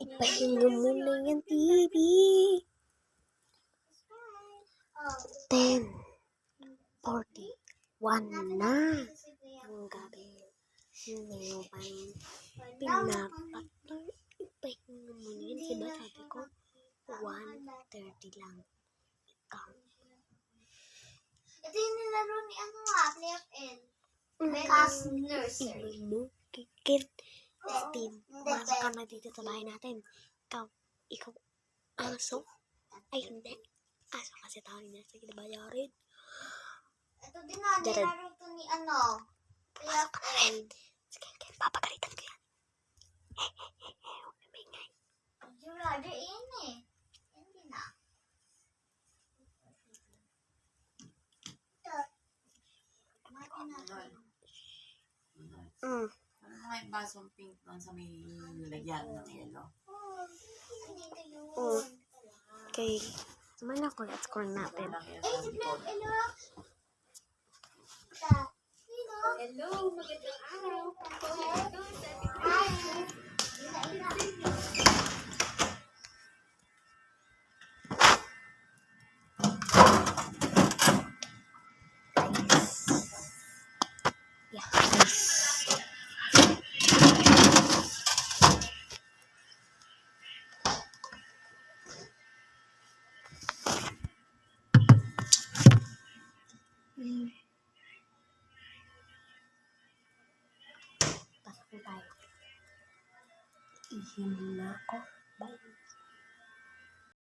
Ipahinga mo na yung TV. 10:41 na ang gabi. Hindi mo pa rin pinapatol. Ipahinga mo na yan. Diba sabi ko, 1:30 lang. Ikaw. Ito yung nilaro ni Play FN. Mekas Nursery. Iba mo, kikit. Steve, masok ka na dito sa bahay natin. Ikaw, aso? Ay, hindi. Aso kasi tao rin nasa kinabayarin. Ito din na, nilaro to ni Play FN. Sige, papagalitan ko yan. Huwag na maingay. You're rather in eh. Hindi na. Ano may basong pink doon sa may lagyan ng yelo? Andito yun. Okay. Sumay na ko. Let's call natin. Hello, magandang araw. Yeah, guys. Pasok na tayo. Ihihin na ako. Bye.